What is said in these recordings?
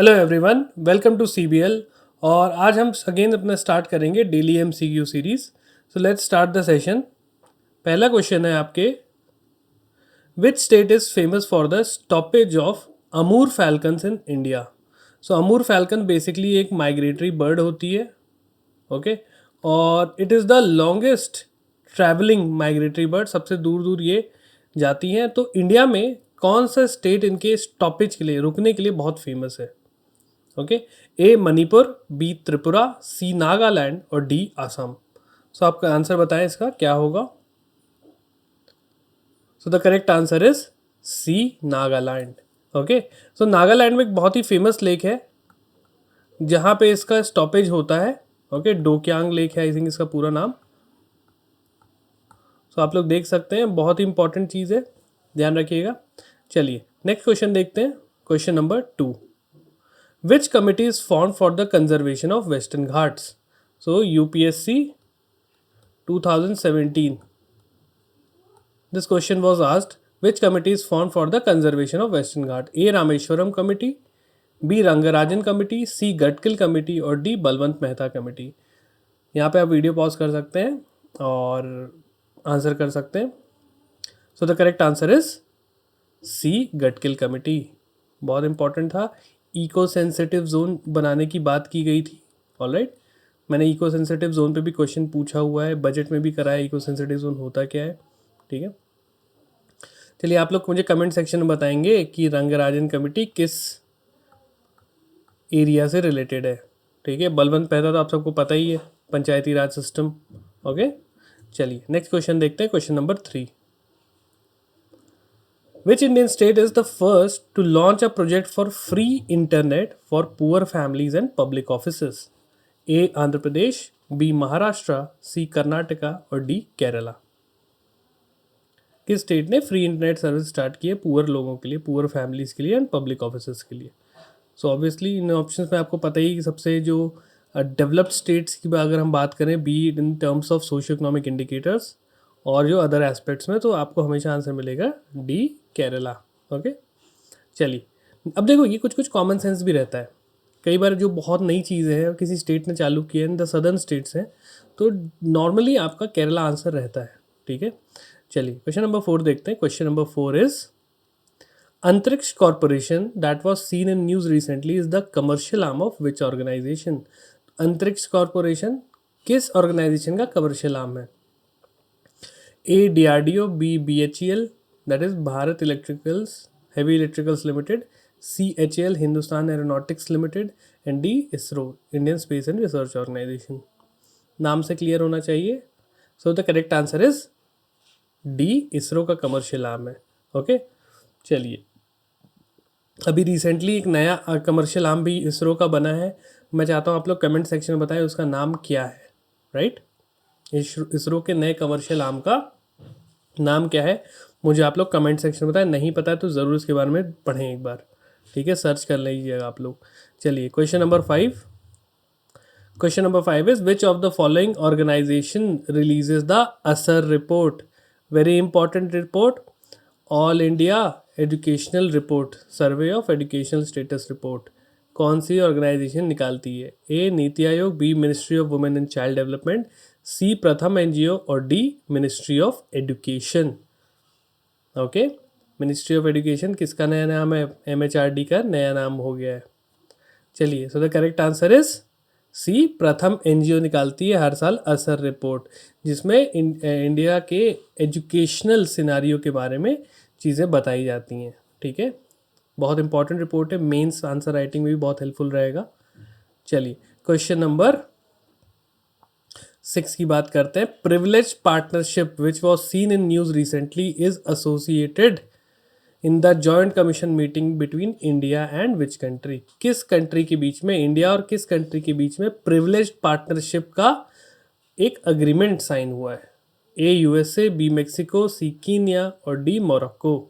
Hello everyone, welcome to CBL. और आज हम अगेन अपना स्टार्ट करेंगे daily MCQ series. So let's start the session. पहला क्वेश्चन है आपके, which state is famous for the stoppage of Amur falcons in India. So Amur falcon basically एक migratory bird होती है, ओके और it is the longest travelling migratory bird, सबसे दूर दूर ये जाती हैं। तो इंडिया में कौन सा स्टेट इनके स्टॉपेज के लिए, रुकने के लिए बहुत फेमस है? ओके, ए मणिपुर, बी त्रिपुरा, सी नागालैंड और डी असम। सो आपका आंसर बताएं, इसका क्या होगा? So the correct answer is C Nagaland. Okay, so Nagaland में एक बहुत ही फेमस लेक है जहाँ पे इसका स्टॉपेज होता है। ओके, डोक्यांग लेक है आई थिंक इसका पूरा नाम। सो आप लोग देख सकते हैं, बहुत ही इंपॉर्टेंट चीज़ है, ध्यान रखिएगा। चलिए नेक्स्ट क्वेश्चन देखते हैं, question number 2। Which committee is formed for the conservation of Western Ghats? So UPSC 2017. This question was asked. Which committee is formed for the conservation of Western Ghat? A. Rameshwaram Committee, B. Rangarajan Committee, C. Gatkil Committee और D. Balwant Mehta committee. यहाँ पे आप video pause कर सकते हैं और answer कर सकते हैं। So the correct answer is C, Gadgil committee. बहुत इंपॉर्टेंट था। इको सेंसिटिव जोन बनाने की बात की गई थी। ऑलराइट, मैंने इको सेंसिटिव जोन पे भी क्वेश्चन पूछा हुआ है, बजट में भी करा है, इको सेंसिटिव जोन होता क्या है। ठीक है, चलिए आप लोग मुझे कमेंट सेक्शन में बताएंगे कि रंगराजन कमेटी किस एरिया से रिलेटेड है। ठीक है, बलवंत मेहता तो आप सबको पता ही है, पंचायती राज सिस्टम। ओके, चलिए नेक्स्ट क्वेश्चन देखते हैं, question number 3। Which Indian state is the first to launch a project for free internet for poor families and public offices? A. Andhra Pradesh, B. Maharashtra, C. Karnataka और D. Kerala. किस state ने free internet service start की है poor लोगों के लिए, poor families के लिए एंड पब्लिक ऑफिसेस के लिए? सो ऑब्वियसली इन ऑप्शंस में आपको पता ही कि सबसे जो डेवलप्ड स्टेट्स की अगर हम बात करें, be in terms of socio economic indicators और जो अदर एस्पेक्ट्स में, तो आपको हमेशा आंसर मिलेगा डी, केरला। ओके, चलिए अब देखो, ये कुछ कुछ कॉमन सेंस भी रहता है। कई बार जो बहुत नई चीज़ें हैं किसी स्टेट ने चालू की है, इन द सदर्न स्टेट्स हैं, तो नॉर्मली आपका केरला आंसर रहता है। ठीक है, चलिए क्वेश्चन नंबर 4 देखते हैं। क्वेश्चन नंबर 4 इज, Antariksh corporation that was seen in news recently is the commercial arm of which organization? Antariksh corporation किस ऑर्गेनाइजेशन का कमर्शियल आर्म है? A DRDO, B BHEL that is Bharat electricals heavy electricals limited, C HAL Hindustan aeronautics limited and D ISRO Indian space and research organization. नाम से clear होना चाहिए। So the correct answer is D, ISRO का commercial arm है। Okay, चलिए अभी recently एक नया कमर्शियल आर्म भी इसरो का बना है। मैं चाहता हूँ आप लोग कमेंट सेक्शन में बताएं उसका नाम क्या है। राइट, इसरो के नए कमर्शियल आर्म का नाम क्या है, मुझे आप लोग कमेंट सेक्शन में बताएं। नहीं पता है तो ज़रूर इसके बारे में पढ़ें एक बार। ठीक है, सर्च कर लीजिएगा आप लोग। चलिए question number 5। Question number 5 is, which of the following organization releases the ASER report? Very important report, all India educational report, survey of educational status report. कौन सी ऑर्गेनाइजेशन निकालती है? A NITI Aayog, B ministry of women and child development, C Pratham NGO और D ministry of education. Okay, ministry of education किसका नया नाम है? MHRD का नया नाम हो गया है। चलिए, so the correct answer is C, Pratham NGO निकालती है हर साल असर रिपोर्ट, जिसमें इंडिया के एजुकेशनल सिनारियो के बारे में चीज़ें बताई जाती हैं। ठीक है, बहुत इंपॉर्टेंट रिपोर्ट है, मेंस आंसर राइटिंग में भी बहुत हेल्पफुल रहेगा। चलिए क्वेश्चन नंबर 6 की बात करते हैं। Privilege partnership which was seen in news recently is associated in the joint commission meeting between India and which country? किस कंट्री के बीच में, इंडिया और किस कंट्री के बीच में प्रिविलेज पार्टनरशिप का एक अग्रीमेंट साइन हुआ है? A USA, B Mexico, C Kenya और D Morocco.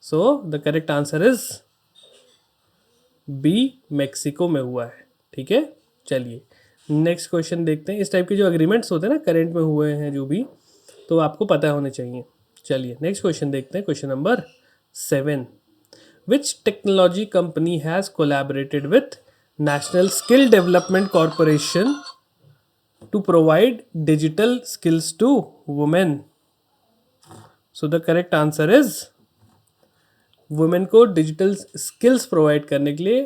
So the correct answer is B, Mexico में हुआ है। ठीक है, चलिए नेक्स्ट क्वेश्चन देखते हैं। इस टाइप के जो अग्रीमेंट्स होते हैं ना, करेंट में हुए हैं जो भी, तो आपको पता होने चाहिए। चलिए नेक्स्ट क्वेश्चन देखते हैं, question number 7। Which technology company has collaborated with national skill development corporation to provide digital skills to women? So the correct answer is, women को डिजिटल स्किल्स प्रोवाइड करने के लिए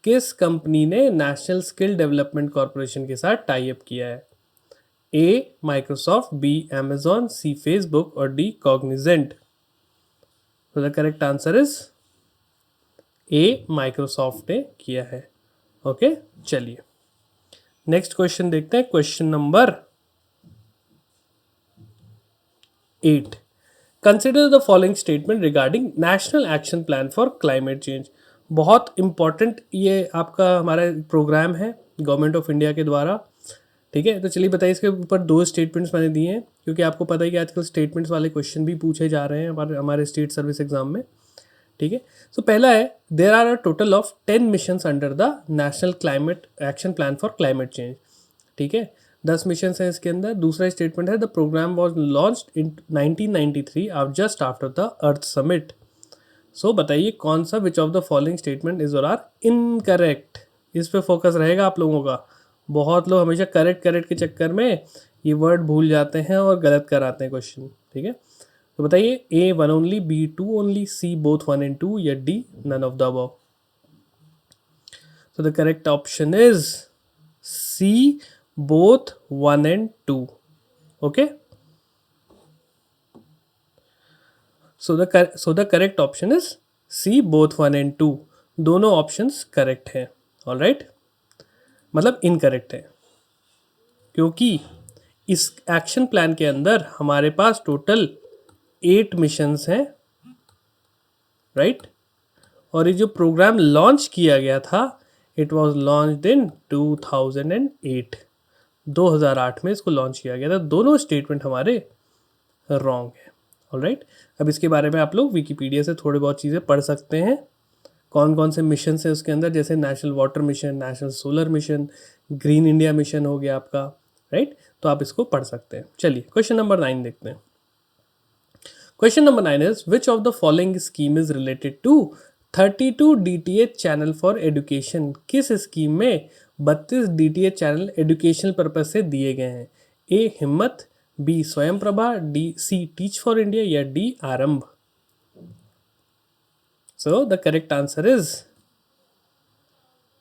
किस कंपनी ने नेशनल स्किल डेवलपमेंट कॉरपोरेशन के साथ tie up किया है? A Microsoft, B Amazon, C Facebook और डी कॉग्निजेंट? तो the correct answer is A Microsoft ने किया है। ओके, चलिए नेक्स्ट क्वेश्चन देखते हैं, question number 8। Consider the following statement regarding national action plan for climate change. बहुत इंपॉर्टेंट ये आपका हमारा प्रोग्राम है गवर्नमेंट ऑफ इंडिया के द्वारा, ठीक है। तो चलिए बताइए, इसके ऊपर 2 स्टेटमेंट्स मैंने दिए हैं, क्योंकि आपको पता है कि आजकल स्टेटमेंट्स वाले क्वेश्चन भी पूछे जा रहे हैं हमारे स्टेट सर्विस एग्जाम में, ठीक है। सो पहला है, there are a total of 10 missions under the national climate action plan for climate change, ठीक है। 10 मिशन हैं इसके अंदर। दूसरा स्टेटमेंट है, the program was launched in 1993 just after the earth summit. So बताइए कौन सा, which of the following statement is और आर इनकरेक्ट? इस पे फोकस रहेगा आप लोगों का। बहुत लोग हमेशा करेक्ट के चक्कर में ये वर्ड भूल जाते हैं और गलत कराते हैं क्वेश्चन, ठीक है। तो बताइए, A 1 only, B 2 only, C both 1 and 2 या D none of the above? So the correct option is C, both 1 and 2. Okay. So the correct option is C, both 1 and 2. दोनों ऑप्शंस करेक्ट हैं, all right, मतलब incorrect है, क्योंकि इस action plan के अंदर हमारे पास टोटल 8 मिशंस हैं, राइट। और ये जो प्रोग्राम लॉन्च किया गया था, इट वॉज लॉन्च्ड इन 2008, 2008 में इसको लॉन्च किया गया था। दोनों स्टेटमेंट हमारे रॉन्ग है, ऑलराइट। अब इसके बारे में आप लोग विकिपीडिया से थोड़ी बहुत चीज़ें पढ़ सकते हैं, कौन कौन से मिशन है उसके अंदर, जैसे national water mission, national solar mission, green India mission हो गया आपका, राइट। तो आप इसको पढ़ सकते हैं। चलिए क्वेश्चन नंबर 9 देखते हैं। Question number 9 is, which of the following scheme is related to 32 DTH channel for education? किस स्कीम में 32 DTH चैनल एजुकेशनल पर्पज से दिए गए हैं? ए Himmat, B Swayam Prabha, C teach for India या D Aarambh? So the correct answer is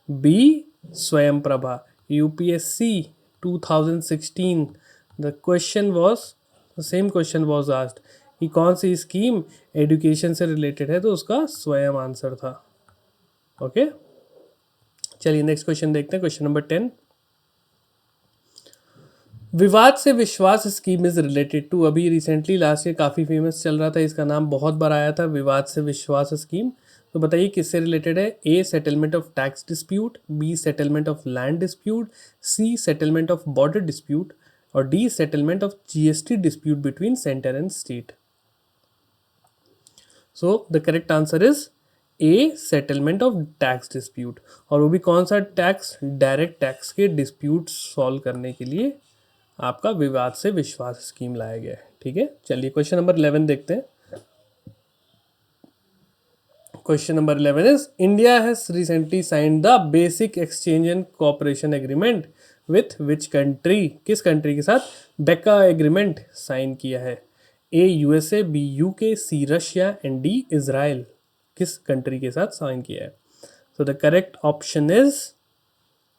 B Swayam Prabha. UPSC 2016 the question was, same question was asked कि कौन सी स्कीम एजुकेशन से रिलेटेड है, तो उसका स्वयं आंसर था। ओके, चलिए नेक्स्ट क्वेश्चन देखते हैं, क्वेश्चन नंबर 10। विवाद से विश्वास स्कीम इज रिलेटेड टू, अभी रिसेंटली लास्ट ईयर काफ़ी फेमस चल रहा था, इसका नाम बहुत बार आया था, विवाद से विश्वास स्कीम। तो बताइए किससे रिलेटेड है? A settlement of tax dispute, B settlement of land dispute, C settlement of border dispute और D settlement of GST dispute between centre and state. So the correct answer is A settlement of tax dispute. और वो भी कौन सा tax? Direct tax के dispute solve करने के लिए आपका विवाद से विश्वास स्कीम लाया गया है, ठीक है। चलिए क्वेश्चन नंबर 11 देखते हैं। Question number 11 is, India has recently signed the basic exchange and cooperation agreement with which country? किस कंट्री के साथ बेका एग्रीमेंट साइन किया है? A USA, B UK, C Russia and D Israel? किस country के साथ साइन किया है? So the correct option is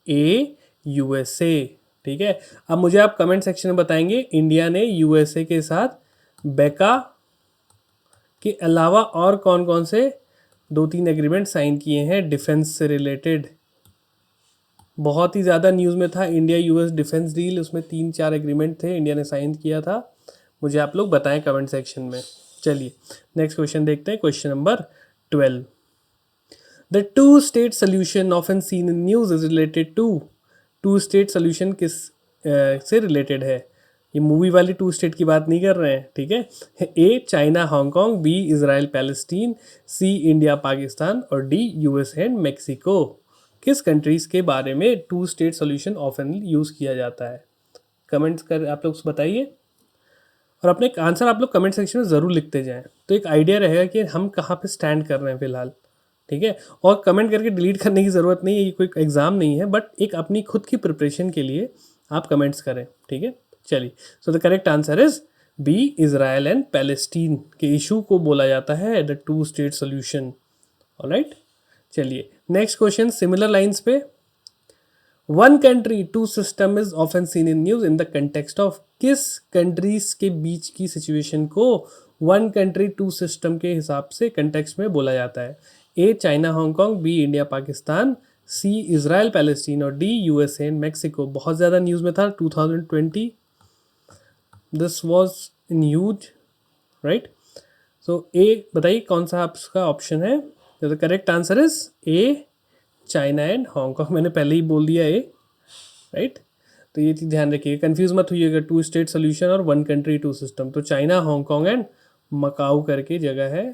A USA, ठीक है। अब मुझे आप कमेंट सेक्शन में बताएंगे इंडिया ने USA के साथ बेका के अलावा और कौन कौन से 2-3 एग्रीमेंट साइन किए हैं डिफेंस से रिलेटेड। बहुत ही ज़्यादा न्यूज़ में था इंडिया US डिफेंस डील, उसमें 3-4 एग्रीमेंट थे, इंडिया ने साइन किया था। मुझे आप लोग बताएं कमेंट सेक्शन में। चलिए नेक्स्ट क्वेश्चन देखते हैं, question number 12। The 2 state solution often seen in news is related to? 2 state solution किस से रिलेटेड है? ये मूवी वाली 2 स्टेट की बात नहीं कर रहे हैं, ठीक है। A China Hong Kong, B Israel Palestine, C India Pakistan और डी US एंड मेक्सिको? किस कंट्रीज के बारे में 2 स्टेट सोल्यूशन ऑफन यूज़ किया जाता है? कमेंट्स कर आप लोग बताइए, और अपने आंसर आप लोग कमेंट सेक्शन में ज़रूर लिखते जाएं, तो एक आइडिया रहेगा कि हम कहाँ पे स्टैंड कर रहे हैं फ़िलहाल। ठीक है। और कमेंट करके डिलीट करने की ज़रूरत नहीं है, ये कोई एग्ज़ाम नहीं है, बट एक अपनी खुद की प्रिपरेशन के लिए आप कमेंट्स करें, ठीक है। चलिए, so the correct answer is B, Israel and Palestine के इशू को बोला जाता है the two state solution. Alright, चलिए नेक्स्ट क्वेश्चन सिमिलर लाइंस पे। One country two system is often seen in news in the context of, किस countries के बीच की सिचुएशन को वन कंट्री टू सिस्टम के हिसाब से कंटेक्स्ट में बोला जाता है? A China Hong Kong, B India Pakistan, C Israel Palestine और डी यूएसए एंड मैक्सिको। बहुत ज़्यादा न्यूज़ में था 2020, this was in huge, right. So ए बताइए कौन सा आपका ऑप्शन है? The correct answer is A, China and Hong Kong. मैंने पहले ही बोल दिया ए, राइट। तो ये चीज़ ध्यान रखिएगा, कंफ्यूज मत होइएगा, टू स्टेट सोल्यूशन और वन कंट्री टू सिस्टम। तो चाइना, हांगकांग एंड मकाऊ करके जगह है,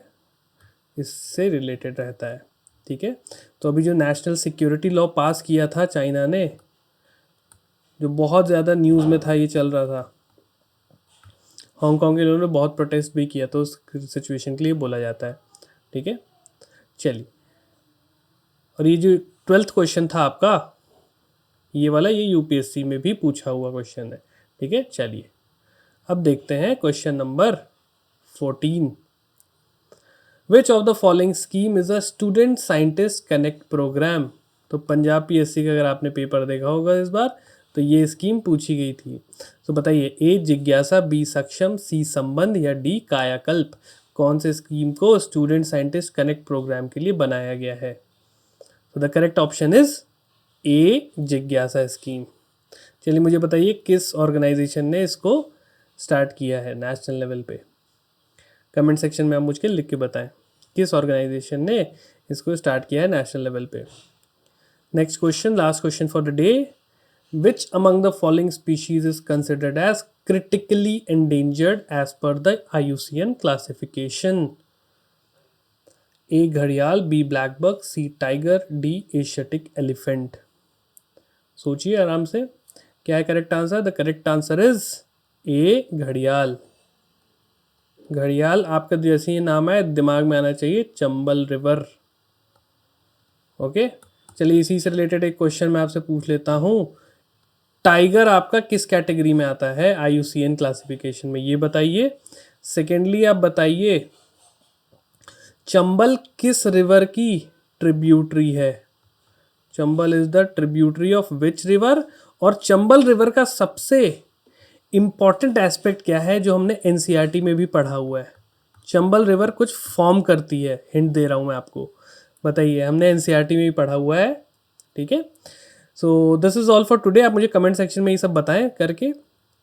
इससे रिलेटेड रहता है, ठीक है। तो अभी जो नेशनल सिक्योरिटी लॉ पास किया था चाइना ने, जो बहुत ज़्यादा न्यूज़ में था, ये चल रहा था, हांगकांग के लोगों ने बहुत प्रोटेस्ट भी किया, तो उस सिचुएशन के लिए बोला जाता है, ठीक है। चलिए, और ये जो 12th क्वेश्चन था आपका, ये वाला, ये यूपीएससी में भी पूछा हुआ क्वेश्चन है, ठीक है। चलिए अब देखते हैं question number 14। Which of the following scheme is a student scientist connect program? तो पंजाब पीएससी का अगर आपने पेपर देखा होगा इस बार, तो ये स्कीम पूछी गई थी। तो बताइए, ए जिज्ञासा, बी सक्षम, सी संबंध या डी कायाकल्प। कौन से स्कीम को स्टूडेंट साइंटिस्ट कनेक्ट प्रोग्राम के लिए बनाया गया है? तो द करेक्ट ऑप्शन इज ए, जिज्ञासा स्कीम। चलिए मुझे बताइए किस ऑर्गेनाइजेशन ने इसको स्टार्ट किया है नेशनल लेवल पे? कमेंट सेक्शन में आप मुझे लिख के बताएं किस ऑर्गेनाइजेशन ने इसको स्टार्ट किया है नेशनल लेवल पे। Next question, last question for the day. Which among the following species is considered as critically endangered as per the IUCN classification? A घड़ियाल, B black buck, C tiger, D Asiatic elephant. सोचिए आराम से, क्या है correct answer? The correct answer is A, घड़ियाल। घड़ियाल आपका जैसे ही नाम है दिमाग में आना चाहिए चंबल रिवर। ओके, चलिए इसी से रिलेटेड एक क्वेश्चन मैं आपसे पूछ लेता हूँ। टाइगर आपका किस कैटेगरी में आता है IUCN क्लासिफिकेशन में, ये बताइए। सेकेंडली आप बताइए, चंबल किस रिवर की ट्रिब्यूटरी है? Chambal is the tributary of which river? और चंबल रिवर का सबसे इम्पॉर्टेंट एस्पेक्ट क्या है जो हमने NCERT में भी पढ़ा हुआ है? चंबल रिवर कुछ फॉर्म करती है, हिंट दे रहा हूँ मैं आपको, बताइए। हमने NCERT में भी पढ़ा हुआ है, ठीक है। So this is all for today. आप मुझे कमेंट सेक्शन में ये सब बताएं करके।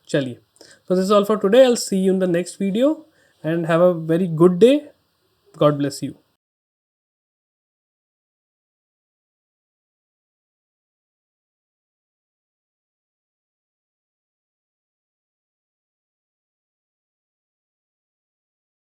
चलिए, so this is all for today. I will see you in the next video and have a very good day. God bless you.